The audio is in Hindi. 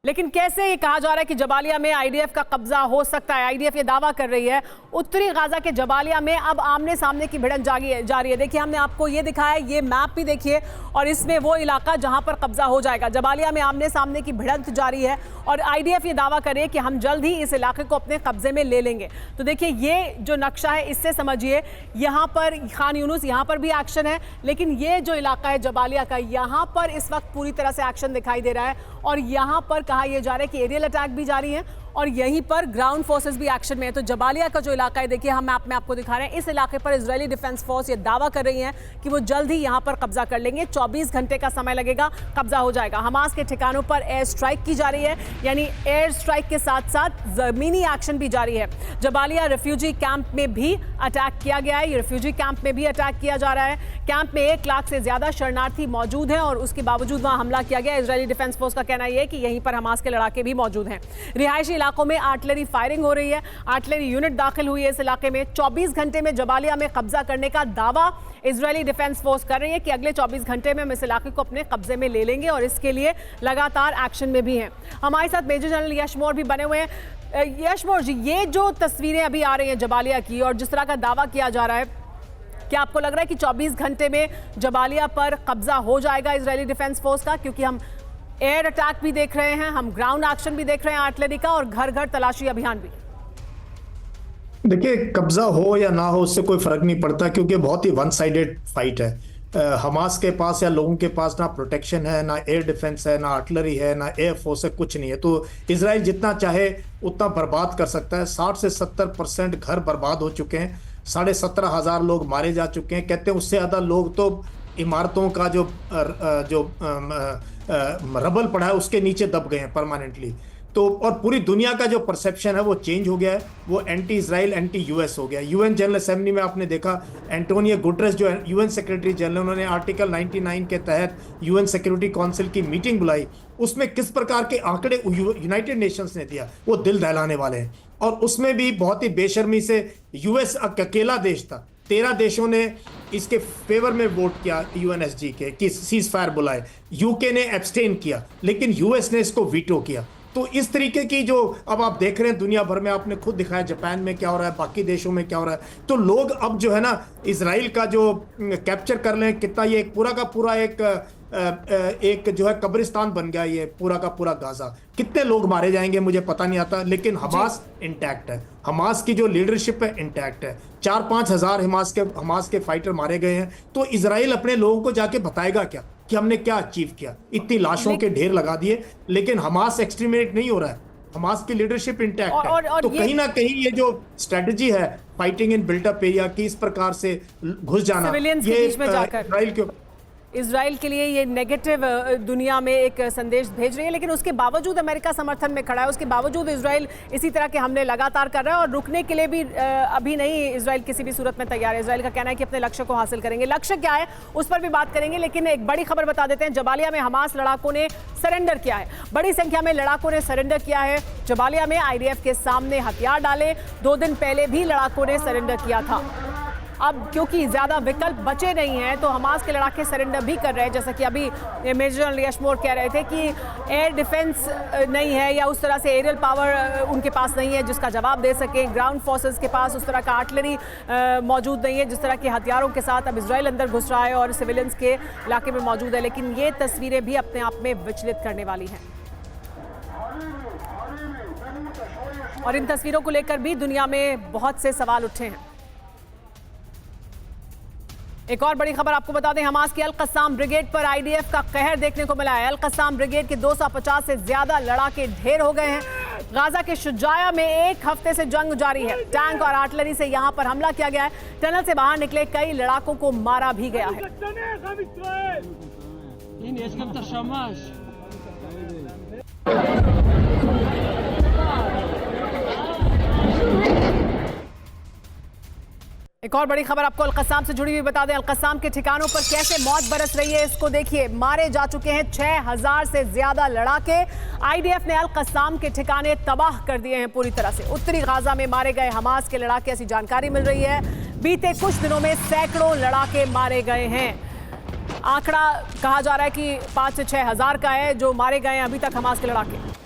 लेकिन कैसे ये कहा जा रहा है कि जबालिया में आईडीएफ का कब्जा हो सकता है? आईडीएफ ये दावा कर रही है। उत्तरी गाजा के जबालिया में अब आमने सामने की भिड़ंत जारी है। देखिए, हमने आपको ये दिखाया, ये मैप भी देखिए, और इसमें वो इलाका जहां पर कब्जा हो जाएगा। जबालिया में आमने सामने की भिड़ंत जारी है और आईडीएफ ये दावा कर रही है कि हम जल्द ही इस इलाके को अपने कब्जे में ले लेंगे। तो देखिए, ये जो नक्शा है इससे समझिए, यहाँ पर खान यूनुस, यहाँ पर भी एक्शन है, लेकिन ये जो इलाका है जबालिया का, यहाँ पर इस वक्त पूरी तरह से एक्शन दिखाई दे रहा है। और यहाँ पर कहा यह जा रहा है कि एरियल अटैक भी जारी है और यहीं पर ग्राउंड फोर्सेस भी एक्शन में है। तो जबालिया का जो इलाका है, देखिए हम मैप में आपको दिखा रहे हैं, इस इलाके पर इजरायली डिफेंस फोर्स ये दावा कर रही है कि वो जल्द ही यहाँ पर कब्जा कर लेंगे। 24 घंटे का समय लगेगा, कब्जा हो जाएगा। हमास के ठिकानों पर एयर स्ट्राइक की जा रही है, यानी एयर स्ट्राइक के साथ साथ जमीनी एक्शन भी जारी है। जबालिया रिफ्यूजी कैंप में भी अटैक किया गया है, ये रिफ्यूजी कैंप में भी अटैक किया जा रहा है। कैंप में 1 लाख से ज्यादा शरणार्थी मौजूद हैं और उसके बावजूद वहां हमला किया गया। इजरायली डिफेंस फोर्स का कहना यह है कि यहीं पर हमास के लड़ाके भी मौजूद हैं। रिहायशी इलाकों में आर्टिलरी फायरिंग हो रही है, आर्टिलरी यूनिट दाखिल हुई है इस इलाके में। 24 घंटे में जबालिया में कब्जा करने का दावा इजरायली डिफेंस फोर्स कर रही है कि अगले 24 घंटे में हम इस इलाके को अपने कब्जे में ले लेंगे और इसके लिए लगातार एक्शन में भी हैं। हमारे साथ मेजर जनरल यशमोर भी बने हुए हैं। यशमोर जी, ये जो तस्वीरें अभी आ रही हैं जबालिया की और जिस तरह का दावा किया जा रहा है, क्या आपको लग रहा है कि 24 घंटे में जबालिया पर कब्जा हो जाएगा इजरायली डिफेंस फोर्स का? क्योंकि हम एयर अटैक भी देख रहे हैं, हम ग्राउंड एक्शन भी देख रहे हैं आर्टिलरी का, और घर घर तलाशी अभियान भी। देखिए, कब्जा हो या ना हो उससे कोई फर्क नहीं पड़ता, क्योंकि बहुत ही वन साइडेड फाइट है। हमास के पास या लोगों के पास ना प्रोटेक्शन है, ना एयर डिफेंस है, ना आर्टिलरी है, ना एयर फोर्स है, कुछ नहीं है। तो इजराइल जितना चाहे उतना बर्बाद कर सकता है। 60 से 70% घर बर्बाद हो चुके हैं, 17,500 लोग मारे जा चुके हैं। कहते हैं उससे ज़्यादा लोग तो इमारतों का जो रबल पड़ा है उसके नीचे दब गए हैं परमानेंटली। तो और पूरी दुनिया का जो परसेप्शन है वो चेंज हो गया है, वो एंटी इजराइल एंटी यूएस हो गया। यूएन जनरल असेंबली में आपने देखा, एंटोनियो गुटरेस जो यूएन सेक्रेटरी जनरल, उन्होंने आर्टिकल 99 के तहत यूएन सिक्योरिटी काउंसिल की मीटिंग बुलाई। उसमें किस प्रकार के आंकड़े यूनाइटेड नेशंस ने दिया, वो दिल दहलाने वाले हैं। और उसमें भी बहुत ही बेशर्मी से यूएस अकेला देश था, 13 देशों ने इसके फेवर में वोट किया यूएनएसजी के कि सीज फायर बुलाए। यूके ने एब्सटेन किया, लेकिन यूएस ने इसको वीटो किया। तो इस तरीके की जो अब आप देख रहे हैं दुनिया भर में, आपने खुद दिखाया जापान में क्या हो रहा है, बाकी देशों में क्या हो रहा है। तो लोग अब जो है ना इजराइल का जो कैप्चर कर लें, कितना ये पूरा का पूरा एक जो है कब्रिस्तान बन गया ये पूरा का पूरा गाजा। कितने लोग मारे जाएंगे मुझे पता नहीं आता, लेकिन हमास इंटैक्ट है, हमास की जो लीडरशिप है इंटैक्ट है। 4-5 हजार हमास के फाइटर मारे गए हैं। तो इजराइल अपने लोगों को जाके बताएगा क्या कि हमने क्या अचीव किया? इतनी लाशों के ढेर लगा दिए, लेकिन हमास एक्सट्रीमिनेट नहीं हो रहा है, हमास की लीडरशिप इंटैक्ट है। तो कहीं ना कहीं ये जो स्ट्रेटजी है फाइटिंग इन बिल्टअप एरिया की, इस प्रकार से घुस जाना, ये इजराइल के लिए ये नेगेटिव दुनिया में एक संदेश भेज रही है। लेकिन उसके बावजूद अमेरिका समर्थन में खड़ा है, उसके बावजूद इजराइल इसी तरह के हमले लगातार कर रहा है और रुकने के लिए भी अभी नहीं इजराइल किसी भी सूरत में तैयार है। इजराइल का कहना है कि अपने लक्ष्य को हासिल करेंगे। लक्ष्य क्या है उस पर भी बात करेंगे, लेकिन एक बड़ी खबर बता देते हैं। जबालिया में हमास लड़ाकों ने सरेंडर किया है, बड़ी संख्या में लड़ाकों ने सरेंडर किया है। जबालिया में आईडीएफ के सामने हथियार डाले, 2 दिन पहले भी लड़ाकों ने सरेंडर किया था। अब क्योंकि ज्यादा विकल्प बचे नहीं हैं तो हमास के लड़ाके सरेंडर भी कर रहे हैं। जैसा कि अभी मेजर जनरल यशमोर कह रहे थे कि एयर डिफेंस नहीं है या उस तरह से एरियल पावर उनके पास नहीं है जिसका जवाब दे सके। ग्राउंड फोर्सेस के पास उस तरह का आर्टिलरी मौजूद नहीं है जिस तरह के हथियारों के साथ अब इजराइल अंदर घुस रहा है और सिविलियंस के इलाके में मौजूद है। लेकिन ये तस्वीरें भी अपने आप में विचलित करने वाली हैं और इन तस्वीरों को लेकर भी दुनिया में बहुत से सवाल उठे हैं। एक और बड़ी खबर आपको बता दें, हमास की अल कस्साम ब्रिगेड पर आईडीएफ का कहर देखने को मिला है। अल कस्साम ब्रिगेड के 250 से ज्यादा लड़ाके ढेर हो गए हैं। गाजा के शुजाया में 1 हफ्ते से जंग जारी है। टैंक और आर्टिलरी से यहां पर हमला किया गया है। टनल से बाहर निकले कई लड़ाकों को मारा भी गया है। एक और बड़ी खबर आपको अल-कस्साम से जुड़ी हुई बता दें। अल-कस्साम के ठिकानों पर कैसे मौत बरस रही है इसको देखिए। मारे जा चुके हैं 6000 से ज्यादा लड़ाके। आईडीएफ ने अल-कस्साम के ठिकाने तबाह कर दिए हैं पूरी तरह से। उत्तरी गाजा में मारे गए हमास के लड़ाके, ऐसी जानकारी मिल रही है। बीते कुछ दिनों में सैकड़ों लड़ाके मारे गए हैं। आंकड़ा कहा जा रहा है कि 5 से 6 हजार का है जो मारे गए हैं अभी तक हमास के लड़ाके।